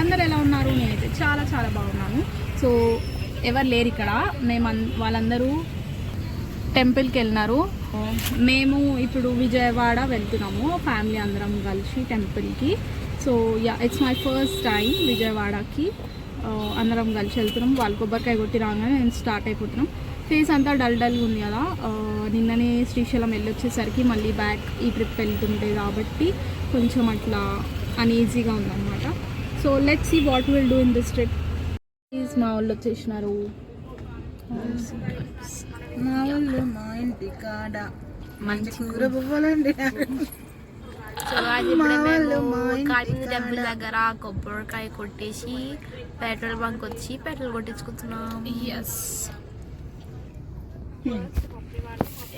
అందరు ఎలా ఉన్నారు? నేనైతే చాలా చాలా బాగున్నాను. సో ఎవరు లేరు ఇక్కడ, వాళ్ళందరూ టెంపుల్కి వెళ్ళినారు. మేము ఇప్పుడు విజయవాడ వెళ్తున్నాము ఫ్యామిలీ అందరం కలిసి టెంపుల్కి. So it's my first time విజయవాడకి. అందరం కలిసి వెళ్తున్నాం. వాళ్ళు కొబ్బరికాయ కొట్టి రాగానే నేను స్టార్ట్ అయిపోతున్నాం. ఫేస్ అంతా డల్గా ఉంది కదా, నిన్ననే శ్రీశైలం వెళ్ళొచ్చేసరికి మళ్ళీ బ్యాక్ ఈ ట్రిప్ వెళ్తుంటే కాబట్టి కొంచెం అట్లా అన్ఈజీగా ఉందన్నమాట. So let's see what will do in this trip. Please మా వాళ్ళు వచ్చేసినారు. మా వాళ్ళు మా ఇంటి కాడ మంచి కూర పువ్వాలండి. టెంపుల్ దగ్గర కొబ్బరికాయ కొట్టేసి పెట్రోల్ బంక్ వచ్చి పెట్రోల్ కొట్టించుకుంటున్నాం.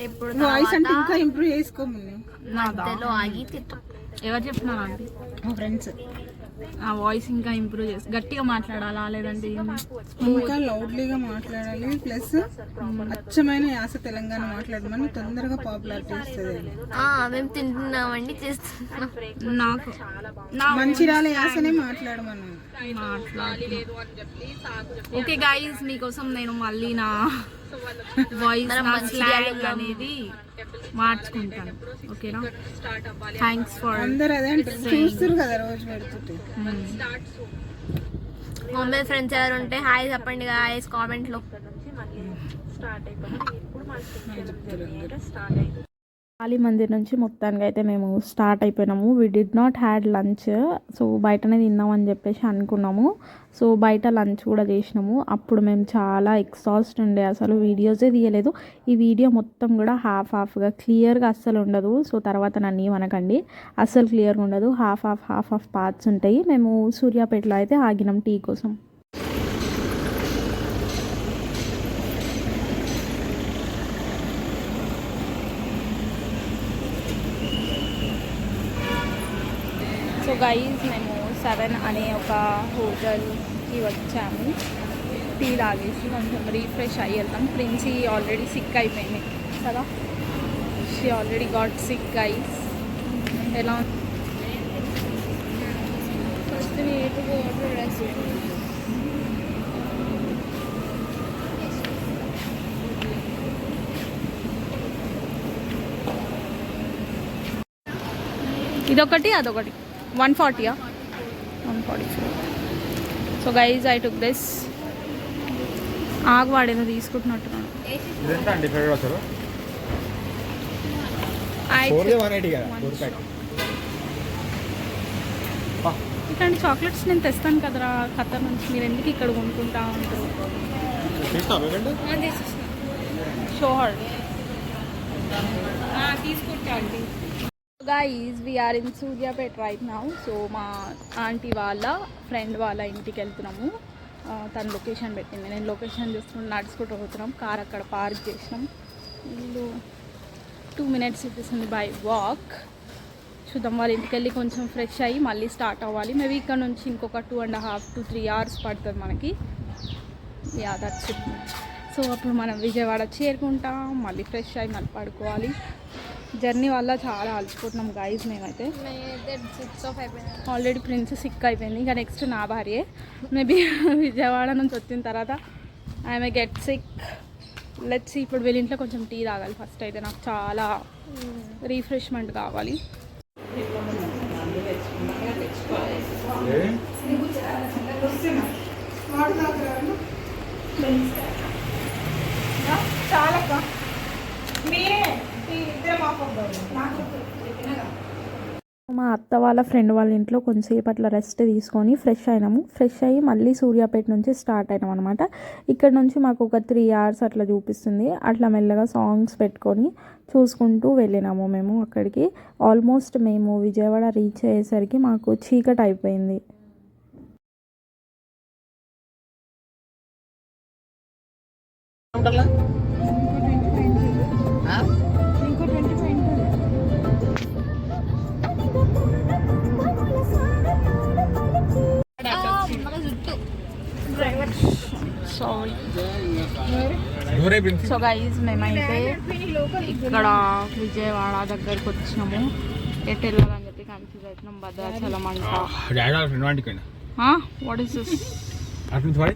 ఎప్పుడు వాయిస్ అంటే ఇంకా ఇంప్రూవ్ చేసుకోమని మధ్యలో ఆగి తిట్టాం. ఎవరు చెప్తున్నారు అంటే మా ఫ్రెండ్స్ ఆ వాయిస్ ఇంకా ఇంప్రూవ్ చేసి గట్టిగా మాట్లాడాలా, లేదంటే ఇంకా లౌడ్లీగా మాట్లాడాలి. ప్లస్ అచ్చమైన యాస తెలంగాణ మాట్లాడమని తొందరగా పాపులారిటీ వస్తుంది. మేము తింటున్నామండి, చేస్తున్నాం. నాకు మంచిర్యాల యాసనే మాట్లాడమని ఓకే గైస్, మీకోసం నేను మళ్ళీ నా వాయిస్ స్లాంగ్ అనేది మార్చుకుంటాను. ఓకేనా? థ్యాంక్స్ ఫర్ అందరు అదే చూస్తారు కదా రోజు పెడుతుంటే. మమ్మీ ఫ్రెండ్స్ ఎవరు ఉంటే హాయ్ చెప్పండి గాయ్స్ కామెంట్ లో. కాళీ మందిర్ నుంచి మొత్తానికి అయితే మేము స్టార్ట్ అయిపోయినాము. We did not had lunch. So బయటనే తిన్నామని చెప్పేసి అనుకున్నాము. సో బయట లంచ్ కూడా చేసినాము. అప్పుడు మేము చాలా ఎగ్జాస్ట్ ఉండే, అసలు వీడియోసే తీయలేదు. ఈ వీడియో మొత్తం కూడా హాఫ్గా క్లియర్గా అస్సలు ఉండదు. సో తర్వాత నన్ను ఏమనకండి, అస్సలు క్లియర్గా ఉండదు. హాఫ్ ఆఫ్ పార్ట్స్ ఉంటాయి. మేము సూర్యాపేటలో అయితే ఆగినాం టీ కోసం. సో గైజ్ మేము 7 అనే ఒక హోటల్కి వచ్చాము. టీ తాగేసి కొంచెం రీఫ్రెష్ అయ్యి వెళ్తాం. ప్రిన్సీ ఆల్రెడీ సిక్ అయిపోయింది కదా, she already got sick guys. ఎలా ఇదొకటి అదొకటి 140 144. So guys I took this. ఆగువాడేదో తీసుకుంటున్నట్టున్నాడు. ఇట్లాంటి చాక్లెట్స్ నేను తెస్తాను కదరా ఖత్తర్ నుంచి, మీరు ఎందుకు ఇక్కడ కొనుక్కుంటా ఉంటారు? షోర్ తీసుకుంటా అండి. Guys, we are in Suryapet right now. So మా ఆంటీ వాళ్ళ ఫ్రెండ్ వాళ్ళ ఇంటికి వెళ్తున్నాము. తను లొకేషన్ పెట్టింది, నేను లొకేషన్ చూసుకుంటూ నడుచుకుంటూ పోతున్నాం. కార్ అక్కడ పార్క్ చేసినాం. ఇల్లు 2 minutes చూపిస్తుంది బై వాక్. చూద్దాం, వాళ్ళ ఇంటికి వెళ్ళి కొంచెం ఫ్రెష్ అయ్యి మళ్ళీ స్టార్ట్ అవ్వాలి. మేబీ ఇక్కడ నుంచి ఇంకొక 2.5 to 3 hours పడుతుంది మనకి. Yeah that's it. సో అప్పుడు మనం విజయవాడ చేరుకుంటాం, మళ్ళీ ఫ్రెష్ అయ్యి మళ్ళీ పడుకోవాలి. జర్నీ వల్ల చాలా అలసిపోతున్నాం గైజ్. మేమైతే ఆల్రెడీ ప్రిన్స్ సిక్ అయిపోయింది. ఇంకా నెక్స్ట్ నా భార్యే. మేబీ విజయవాడ నుంచి వచ్చిన తర్వాత I may get sick. Let's ఇప్పుడు వీళ్ళ ఇంట్లో కొంచెం టీ తాగాలి ఫస్ట్. అయితే నాకు చాలా రీఫ్రెష్మెంట్ కావాలి. చాలా మా అత్త వాళ్ళ ఫ్రెండ్ వాళ్ళ ఇంట్లో కొంచెంసేపు అట్లా రెస్ట్ తీసుకొని ఫ్రెష్ అయినాము. ఫ్రెష్ అయ్యి మళ్ళీ సూర్యాపేట నుంచి స్టార్ట్ అయినాం అనమాట. ఇక్కడ నుంచి మాకు ఒక 3 hours అట్లా చూపిస్తుంది. అట్లా మెల్లగా సాంగ్స్ పెట్టుకొని చూసుకుంటూ వెళ్ళినాము మేము అక్కడికి. ఆల్మోస్ట్ మేము విజయవాడ రీచ్ అయ్యేసరికి మాకు చీకటి అయిపోయింది. సో గైజ్ మేమైతే ఇక్కడ విజయవాడ దగ్గరికి వచ్చినాము. ఎటు వెళ్ళాలని చెప్పి కన్ఫ్యూజ్ అవుతున్నాం. భద్రాచలం అంట. What is this? అటు నుంచి పడి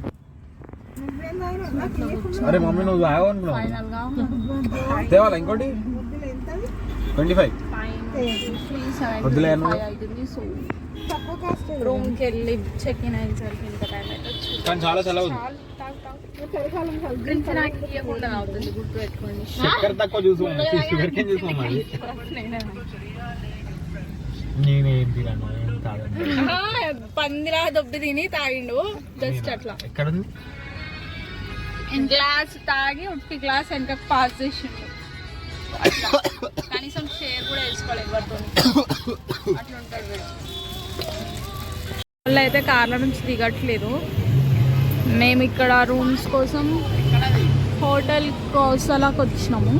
అరే మమ్మీ నువ్వు ఆగవు అనుకున్నావు ఫైనల్ గా తేవాలా ఇంకోటి 25 వద్దులే అన్న. అవుతుంది. సో రూమ్ కి వెళ్ళి చెక్ ఇన్ అయ్యేసరికి ఇంత టైం అయితే కానీ చాలా చల్లగా ఉంది. డ్రింక్స్ నాకు ఇవ్వకుండా అవుతుంది, గుర్తు పెట్టుకోండి. చక్కెర తక్కువ చూసుకోమా షుగర్ కేన్ చూసుకోమా మరి నేనేం తిన్నాను ఏం కాదండి. పందిరా దొబ్బి తిని తాగిండు జస్ట్ అట్లా ఎక్కడ ఉంది గ్లాస్ తాగి ఉట్టి గ్లాస్ వెనక పాస్ చేసిండు. అట్లా కనీసం షేర్ కూడా వేసుకోలేదు ఎవరితో. అట్లా ఉంటాడు వీడు. వాళ్ళు అయితే కార్ల నుంచి దిగట్లేదు. మేము ఇక్కడ రూమ్స్ కోసం హోటల్ కోసలాకి వచ్చినాము.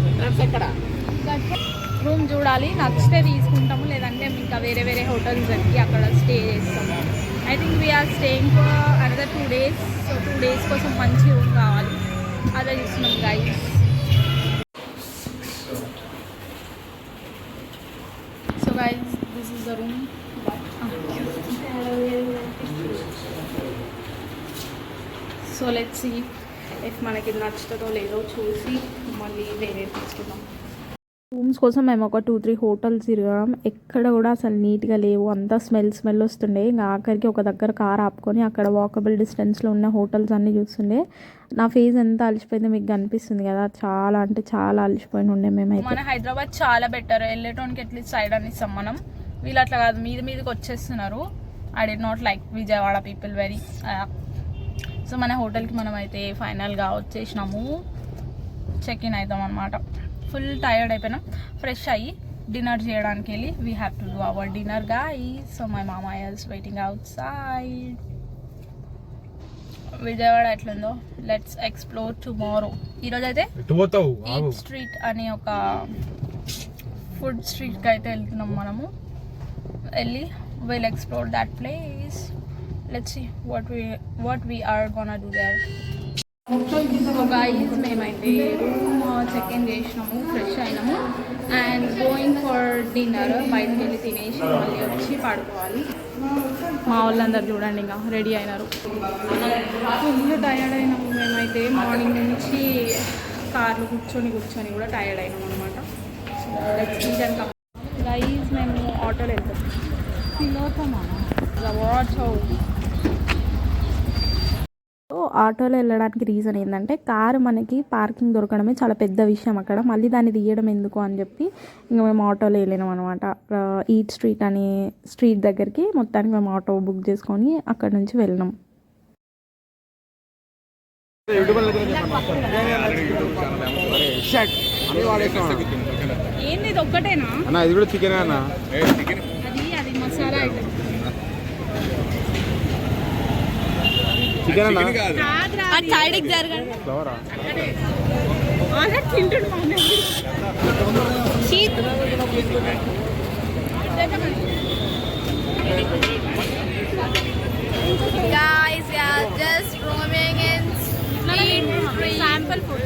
రూమ్ చూడాలి, నచ్చితే తీసుకుంటాము, లేదంటే ఇంకా వేరే వేరే హోటల్స్ వెతికి అక్కడ స్టే చేస్తాము. I think we are staying for another 2 days. So 2 days కోసం మంచి రూమ్ కావాలి, అదే చూస్తున్నాం guys. So guys this is the room. So let's see if మనకి నచ్చుతుందో లేదో చూసి మళ్ళీ వేరే తీసుకుందాం. రూమ్స్ కోసం మేము ఒక 2-3 హోటల్స్ తిరగడం, ఎక్కడ కూడా అసలు నీట్గా లేవు, అంతా స్మెల్ వస్తుండే. ఇంకా ఆఖరికి ఒక దగ్గర కార్ ఆపుకొని అక్కడ వాకబుల్ డిస్టెన్స్లో ఉన్న హోటల్స్ అన్నీ చూస్తుండే. నా ఫేస్ ఎంత అలసిపోయిందో మీకు కనిపిస్తుంది కదా, చాలా అంటే చాలా అలసిపోయి ఉండే మేమైతే. మన హైదరాబాద్ చాలా బెటర్, వెళ్ళేటోనికి అట్లీస్ట్ సైడ్ అని ఇస్తాం మనం. వీళ్ళు అట్లా కాదు, మీదకి వచ్చేస్తున్నారు. I did not like Vijayawada people very. So మన హోటల్కి మనం అయితే ఫైనల్గా వచ్చేసినాము, చెక్ ఇన్ అవుతాం అనమాట. ఫుల్ టైర్డ్ అయిపోయినాం, ఫ్రెష్ అయ్యి డిన్నర్ చేయడానికి వెళ్ళి we have to do our dinner guys. So my mama is waiting outside. Vijayawada ఎట్లుందో లెట్స్ ఎక్స్ప్లోర్ టుమారో. ఈరోజు అయితే ఈట్ స్ట్రీట్ అనే ఒక ఫుడ్ స్ట్రీట్కి అయితే వెళ్తున్నాం మనము. వెళ్ళి will explore that place. Let's see what we are gonna do there. So guys మేమైతే రూమ్ చెక్ ఇన్ చేసినాము, ఫ్రెష్ అయినాము అండ్ గోయింగ్ ఫర్ డిన్నర్. బయటకు వెళ్ళి తినేసి మళ్ళీ వచ్చి పడుకోవాలి. మా వాళ్ళందరూ చూడండి ఇంకా రెడీ అయినారు. ఫుల్ టైర్డ్ అయినాము మేమైతే, మార్నింగ్ నుంచి కార్లో కూర్చొని కూడా టైర్డ్ అయినాం అనమాట. గైస్ మేము ఆటోలో వెళ్తాం. సో ఆటోలో వెళ్ళడానికి రీజన్ ఏంటంటే కారు మనకి పార్కింగ్ దొరకడమే చాలా పెద్ద విషయం అక్కడ, మళ్ళీ దాన్ని తీయడం ఎందుకు అని చెప్పి ఇంకా మేము ఆటోలో వెళ్ళినాం అనమాట. ఈట్ స్ట్రీట్ అనే స్ట్రీట్ దగ్గరికి మొత్తానికి మేము ఆటో బుక్ చేసుకొని అక్కడ నుంచి వెళ్ళినాం. ఏంది ఇది ఒక్కటేనా? ఇది కూడా చికెన్ అన్న, అది మసాలా ఐటమ్. చికెన్ అన్న సైడ్కి జరగండి. ఫ్లవరా తింటుండు Guys, we are just roaming in street sample food.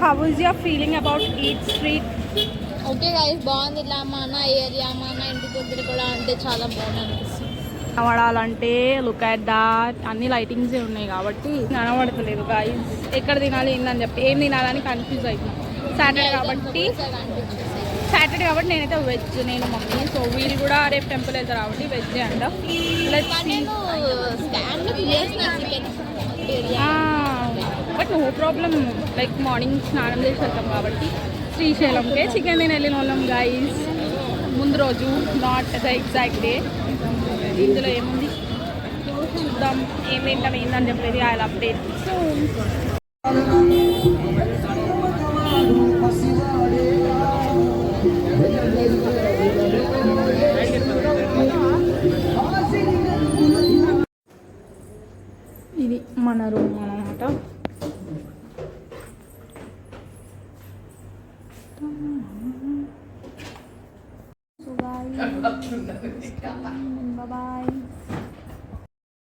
How is your feeling about Eat Street? Okay guys, బాగుంది. ఇలా మన ఏరియా మన ఇంటి దగ్గర కూడా అంటే చాలా బాగుంది అనిపిస్తుంది. కనబడాలంటే లుక్ అట్ దాట్, అన్ని లైటింగ్సే ఉన్నాయి కాబట్టి కనబడతలేదు గాయస్. ఎక్కడ తినాలి ఏందని చెప్పి ఏం తినాలని కన్ఫ్యూజ్ అవుతున్నాం. సాటర్డే కాబట్టి నేనైతే వెజ్, నేను మమ్మీ. సో వీళ్ళు కూడా రేపు టెంపుల్ వెళ్తారు కాబట్టి వెజ్ అంట. But no problem, like morning స్నానం చేసి వెళ్తాం కాబట్టి శ్రీశైలంకే చికెన్ తిని వెళ్ళిన వాళ్ళం గాయస్. ముందు రోజు, నాట్ ద ఎగ్జాక్ట్ డే. ఇందులో ఏముంది చూద్దాం, ఏం తింటాం ఏందని చెప్పేది ఐ విల్ అప్డేట్. సో ఇది మన రూమ్ అన్నమాట.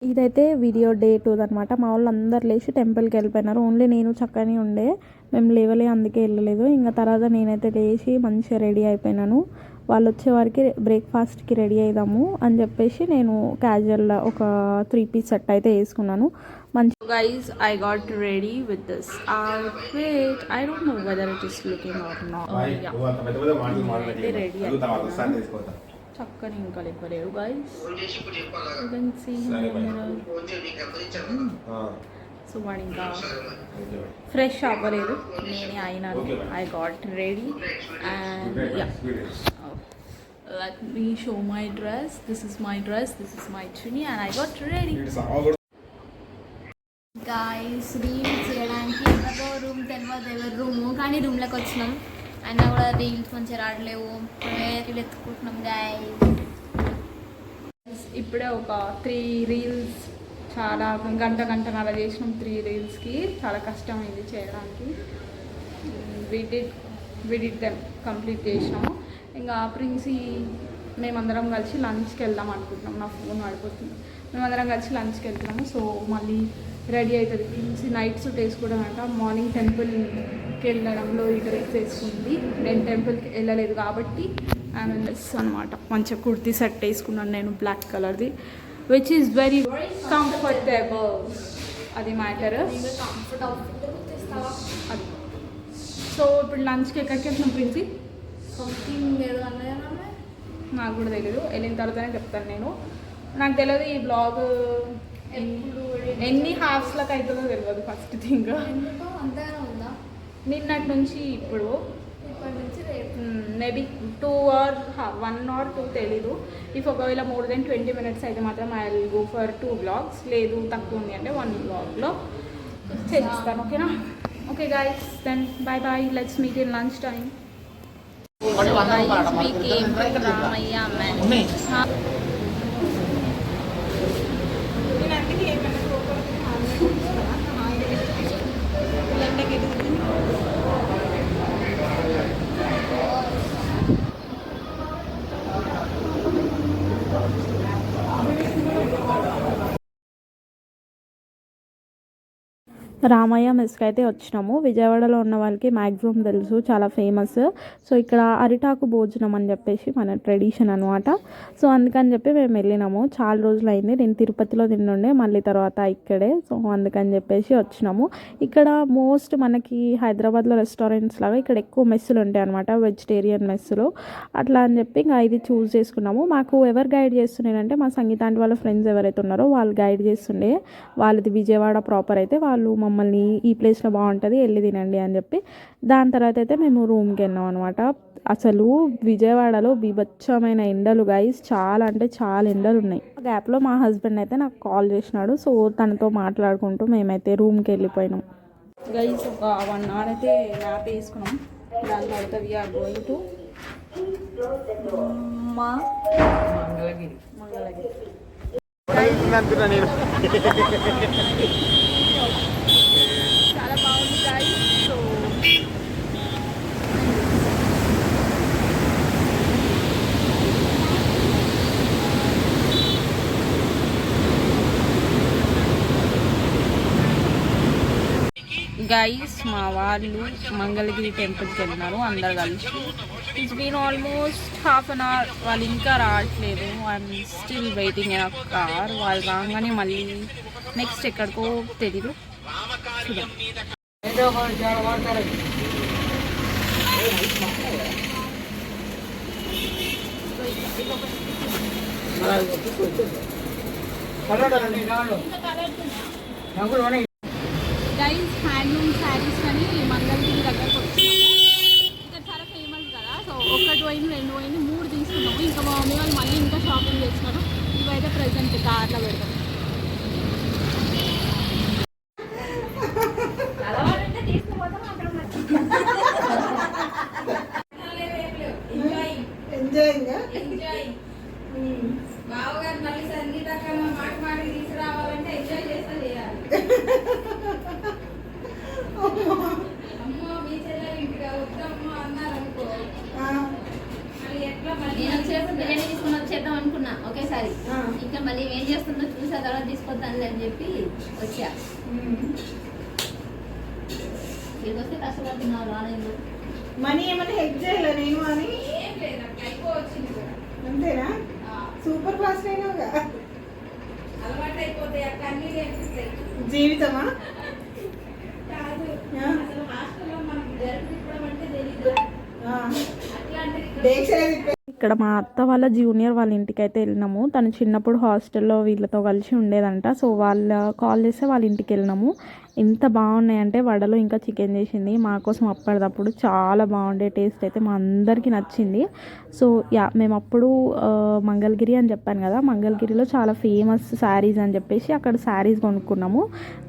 ఇదైతే వీడియో డే 2 అనమాట. మా వాళ్ళు అందరు లేచి టెంపుల్కి వెళ్ళిపోయినారు, ఓన్లీ నేను చక్కని ఉండే, మేము లేవలే అందుకే వెళ్ళలేదు. ఇంకా తర్వాత నేనైతే లేచి మంచిగా రెడీ అయిపోయినాను. వాళ్ళు వచ్చే వరకు బ్రేక్ఫాస్ట్కి రెడీ అయిదాము అని చెప్పేసి నేను క్యాజువల్ ఒక 3-piece సెట్ అయితే వేసుకున్నాను. మంచి guys, I got ready with this outfit. I don't know whether it is looking or not. Ready చక్కని ఇంకా లేపలేరు గైస్. సో వాడు ఇంకా ఫ్రెష్ అవ్వలేదు, నేనే అయినాను. I got ready and let me show my dress. This is my dress, this is my chunni and I got ready. Guys reels చేయడానికి ఎవరో room తెలియదు, ఎవరు రూము కానీ రూమ్లోకి వచ్చినాం. అయినా కూడా రీల్స్ మంచిగా రావట్లేవు, రీల్ ఎత్తుకుంటున్నాం గాయస్. ఇప్పుడే ఒక 3 రీల్స్ చాలా గంటన్నర చేసినాం. 3 రీల్స్కి చాలా కష్టమైంది చేయడానికి. విడిట్ దెమ్ కంప్లీట్ చేసినాము. ఇంకా ప్రిన్సీ మేమందరం కలిసి లంచ్కి వెళ్దాం అనుకుంటున్నాం. నా ఫోన్ పడిపోతుంది. మేమందరం కలిసి లంచ్కి వెళ్తున్నాము. సో మళ్ళీ రెడీ అవుతుంది. ప్రిన్సీ నైట్ సూట్ వేసుకోవడం అంట. మార్నింగ్ టెంపుల్కి వెళ్ళడంలో ఈ డ్రెస్ వేసుకుంది. నేను టెంపుల్కి వెళ్ళలేదు కాబట్టి ఆమె డ్రెస్ అనమాట. మంచిగా కుర్తీ సెట్ వేసుకున్నాను నేను, బ్లాక్ కలర్ది, విచ్ ఈస్ వెరీ కంఫర్టబుల్. అది మ్యాటర్. అది సో ఇప్పుడు లంచ్కి ఎక్కడికి వెళ్తున్నాం ప్రిన్సీ? నాకు కూడా తెలియదు, వెళ్ళిన తర్వాతనే చెప్తాను నేను. నాకు తెలియదు ఈ బ్లాగ్ ఎన్ని హాఫ్స్లకు అవుతుందో తెలియదు. ఫస్ట్ థింగ్ నిన్నటి నుంచి ఇప్పుడు మేబీ 2 or 1 or 2 తెలీదు. ఇఫ్ ఒకవేళ మోర్ దెన్ 20 minutes అయితే మాత్రం I will go for 2 vlogs. లేదు తక్కువ ఉంది అంటే 1 vlogలో చేస్తాను. ఓకేనా? Okay guys, then bye bye. Let's meet in lunch time. Ramayya మెస్కి అయితే వచ్చినాము. విజయవాడలో ఉన్న వాళ్ళకి మ్యాక్సిమం తెలుసు, చాలా ఫేమస్. సో ఇక్కడ అరిటాకు భోజనం అని చెప్పేసి మన ట్రెడిషన్ అనమాట. సో అందుకని చెప్పి మేము వెళ్ళినాము. చాలా రోజులు అయింది, నేను తిరుపతిలో తిన్నుండే, మళ్ళీ తర్వాత ఇక్కడే. సో అందుకని చెప్పేసి వచ్చినాము. ఇక్కడ మోస్ట్ మనకి హైదరాబాద్లో రెస్టారెంట్స్ లాగా ఇక్కడ ఎక్కువ మెస్సులు ఉంటాయి అనమాట, వెజిటేరియన్ మెస్సులు. అట్లా అని చెప్పి ఇంకా ఇది చూస్ చేసుకున్నాము. మాకు ఎవరు గైడ్ చేస్తున్నారంటే మా సంగీతాంటి వాళ్ళ ఫ్రెండ్స్ ఎవరైతే ఉన్నారో వాళ్ళు గైడ్ చేస్తుండే. వాళ్ళది విజయవాడ ప్రాపర్ అయితే వాళ్ళు మమ్మల్ని ఈ ప్లేస్లో బాగుంటుంది వెళ్ళి తినండి అని చెప్పి, దాని తర్వాత అయితే మేము రూమ్కి వెళ్ళాం అనమాట. అసలు విజయవాడలో బీభత్సమైన ఎండలు గైస్, చాలా అంటే చాలా ఎండలు ఉన్నాయి. ఆ గ్యాప్లో మా హస్బెండ్ అయితే నాకు కాల్ చేసినాడు. సో తనతో మాట్లాడుకుంటూ మేమైతే రూమ్కి వెళ్ళిపోయినాం గైస్. ఒక 1 hour అయితే మ్యాప్ వేసుకున్నాం. దాని తర్వాత వీఆర్ గోయింగ్ టు మంగళగిరి. చాలా బాగుంది గైస్. సో గైస్ మా వాళ్ళు మంగళగిరి టెంపుల్కి వెళ్ళినారు అందరు కలిసి. It's been almost ½ an hour. వాళ్ళు ఇంకా రావట్లేదు. I'm still waiting in a car. వాళ్ళు రాగానే మళ్ళీ నెక్స్ట్ ఎక్కడికో తెలీదు, చూద్దాం. గైస్ హ్యాండ్లూమ్ శారీస్ అని మంగళగిరి దగ్గరకు వచ్చినాము. ఇక్కడ చాలా ఫేమస్ కదా. సో 1 పోయింది, 2 పోయింది, 3 తీసుకున్నాము. ఇంకా మా మమ్మీ వాళ్ళు మళ్ళీ ఇంకా షాపింగ్ చేస్తున్నారు. ఇవైతే ప్రెజెంట్ కార్లో పెడతాం. బావగారు మళ్ళీ సంగీత మాట తీసుకురావాలంటే ఎంజాయ్ చేస్తా చేయాలి. అమ్మో మీ చెల్లెలు ఇంటిగా వద్దమ్మో అన్నారనుకో, మళ్ళీ ఎట్లా మళ్ళీ బిర్యానీ తీసుకుని వచ్చేద్దాం అనుకున్నా ఒకేసారి. ఇంకా మళ్ళీ ఏం చేస్తుందో చూసా తర్వాత తీసుకొద్దాను అని చెప్పి వచ్చా. ఇక్కడికి వస్తే కష్టపడుతున్నావు రాలేదు. మనీ ఏమైనా హెల్ప్ చేయాలి నేను అని అంతేనా సూపర్ ఫాస్ట్ అయినావుగా అలవాటు అయిపోతాయి అక్క అన్నీ నేర్పిస్తాయి. జీవితమా ఇక్కడ మా అత్త వాళ్ళ జూనియర్ వాళ్ళ ఇంటికి అయితే వెళ్ళినాము. తను చిన్నప్పుడు హాస్టల్లో వీళ్ళతో కలిసి ఉండేదంట. సో వాళ్ళ కాల్ చేస్తే వాళ్ళ ఇంటికి వెళ్ళినాము. ఎంత బాగున్నాయంటే వడలు ఇంకా చికెన్ చేసింది మా కోసం అప్పటిదప్పుడు. చాలా బాగుండే టేస్ట్ అయితే మా అందరికీ నచ్చింది. సో మేము అప్పుడు మంగళగిరి అని చెప్పాను కదా, మంగళగిరిలో చాలా ఫేమస్ శారీస్ అని చెప్పేసి అక్కడ శారీస్ కొనుక్కున్నాము.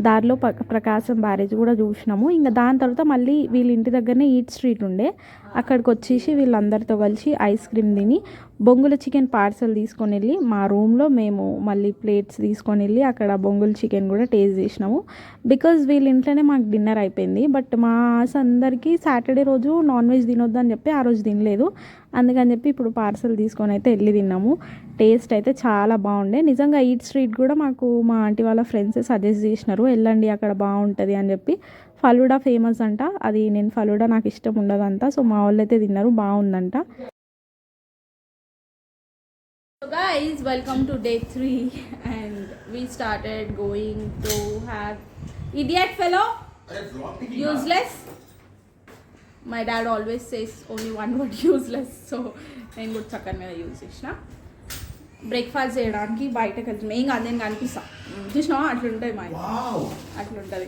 దారిలో ప్రకాశం బ్యారేజ్ కూడా చూసినాము. ఇంకా దాని తర్వాత మళ్ళీ వీళ్ళ ఇంటి దగ్గరనే ఈట్ స్ట్రీట్ ఉండే, అక్కడికి వచ్చేసి వీళ్ళందరితో కలిసి ఐస్ క్రీమ్ తిని బొంగుల చికెన్ పార్సల్ తీసుకొని వెళ్ళి మా రూమ్లో మేము మళ్ళీ ప్లేట్స్ తీసుకొని వెళ్ళి అక్కడ బొంగుల చికెన్ కూడా టేస్ట్ చేసినాము. బికాజ్ వీళ్ళ ఇంట్లోనే మాకు డిన్నర్ అయిపోయింది. బట్ మా అందరికీ సాటర్డే రోజు నాన్ వెజ్ తినొద్దు అని చెప్పి ఆ రోజు తినలేదు. అందుకని చెప్పి ఇప్పుడు పార్సల్ తీసుకొని అయితే వెళ్ళి తిన్నాము. టేస్ట్ అయితే చాలా బాగుండే. నిజంగా ఈట్ స్ట్రీట్ కూడా మాకు మా ఆంటీ వాళ్ళ ఫ్రెండ్స్ సజెస్ట్ చేసినారు, వెళ్ళండి అక్కడ బాగుంటుంది అని చెప్పి. ఫలూడా ఫేమస్ అంట. అది నేను ఫలూడా నాకు ఇష్టం ఉండదంట. సో మా వాళ్ళు అయితే తిన్నారు, బాగుందంట. So guys, welcome to day 3 and we started going to have idiot fellow, useless. My dad always says only one word, useless. So నేను కూడా చక్కని మీద యూజ్ చేసిన. బ్రేక్ఫాస్ట్ చేయడానికి బయటకు వెళ్తున్నాం. ఏం కాదు, నేను కనిపిస్తా చూసినా అట్లుంటుంది మా అట్లుంటుంది.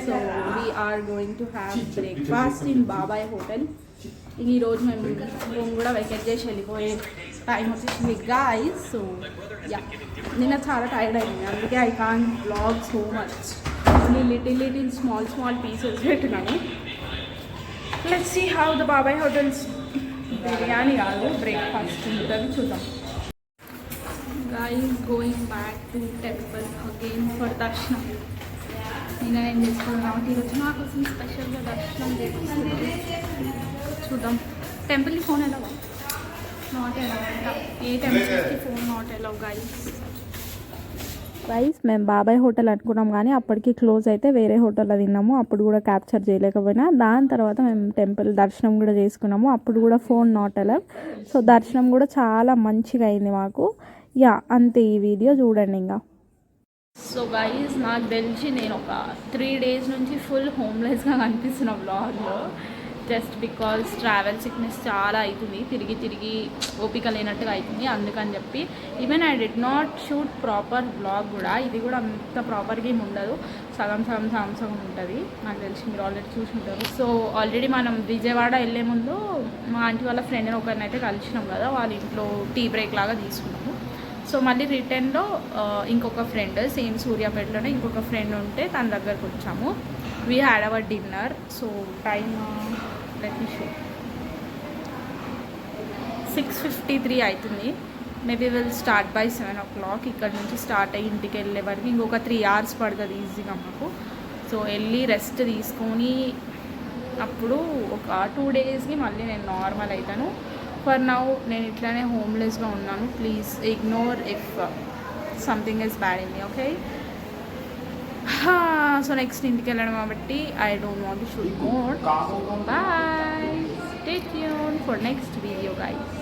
So we're going to have breakfast in Babai hotel. ఈరోజు మేము రూమ్ కూడా వెకేట్ చేసి వెళ్ళిపోయే టైం వచ్చేసింది గైస్. సో యా, నిన్న చాలా టైర్డ్ అయింది, అందుకే I can vlog so much. Only little small pieces పెట్టినాను. Let's see how the Babai hotel's biryani కాదు బ్రేక్ఫాస్ట్ ఉంటుంది, చూద్దాం. Guys going back to temple again for దర్శనం. నేను ఏం చేసుకున్నాను ఈరోజు నా కోసం స్పెషల్గా దర్శనం చేస్తుంది. చూద్దాం. టెంపుల్కి ఫోన్ ఎలా నాట్ ఎలా అంట, ఏ టెంపుల్కి ఫోన్ నాట్ ఎలా గైస్. మేము బాబాయ్ హోటల్ అనుకున్నాం కానీ అప్పటికి క్లోజ్ అయితే వేరే హోటల్లో తిన్నాము. అప్పుడు కూడా క్యాప్చర్ చేయలేకపోయినా. దాని తర్వాత మేము టెంపుల్ దర్శనం కూడా చేసుకున్నాము. అప్పుడు కూడా ఫోన్ నాట్ అలౌడ్. సో దర్శనం కూడా చాలా మంచిగా అయింది మాకు. యా, అంతే. ఈ వీడియో చూడండి ఇంకా. సో గైస్, నాకు తెలిసి నేను ఒక 3 days నుంచి ఫుల్ హోమ్లెస్గా కనిపిస్తున్న వ్లాగ్లో. జస్ట్ బికాజ్ ట్రావెల్ సిక్నెస్ చాలా అవుతుంది, తిరిగి ఓపిక లేనట్టుగా అవుతుంది. అందుకని చెప్పి even I did not shoot proper vlog కూడా. ఇది కూడా అంత ప్రాపర్గా ఏమి ఉండదు, సగం ఉంటుంది. నాకు తెలిసి మీరు ఆల్రెడీ చూసి ఉంటారు. సో ఆల్రెడీ మనం విజయవాడ వెళ్ళే ముందు మా ఆంటీ వాళ్ళ ఫ్రెండ్ని ఒకరిని అయితే కలిసినాం కదా, వాళ్ళ ఇంట్లో టీ బ్రేక్ లాగా తీసుకున్నాము. సో మళ్ళీ రిటర్న్లో ఇంకొక ఫ్రెండ్, సేమ్ సూర్యాపేటలోనే ఇంకొక ఫ్రెండ్ ఉంటే తన దగ్గరకు వచ్చాము. We had our dinner. So time let me show 6:53 అవుతుంది. Maybe will start by 7 o'clock. ఇక్కడ నుంచి స్టార్ట్ అయ్యి ఇంటికి వెళ్ళే వరకు ఇంకొక 3 hours పడుతుంది ఈజీగా మాకు. సో వెళ్ళి రెస్ట్ తీసుకొని అప్పుడు ఒక 2 daysకి మళ్ళీ నేను నార్మల్ అవుతాను. ఫర్ నౌ నేను ఇట్లానే హోమ్లెస్గా ఉన్నాను. Please ignore if something is bad in me, okay? So next ఇంటికి వెళ్ళడం కాబట్టి I don't want to shoot more. Bye, stay tune for next video guys.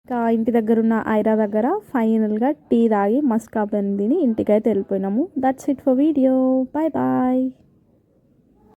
ఇంకా ఇంటి దగ్గర ఉన్న ఐరా దగ్గర ఫైనల్గా టీ తాగి మస్కా బన్ తిని ఇంటికైతే వెళ్ళిపోయినాము. That's it for video. Bye bye.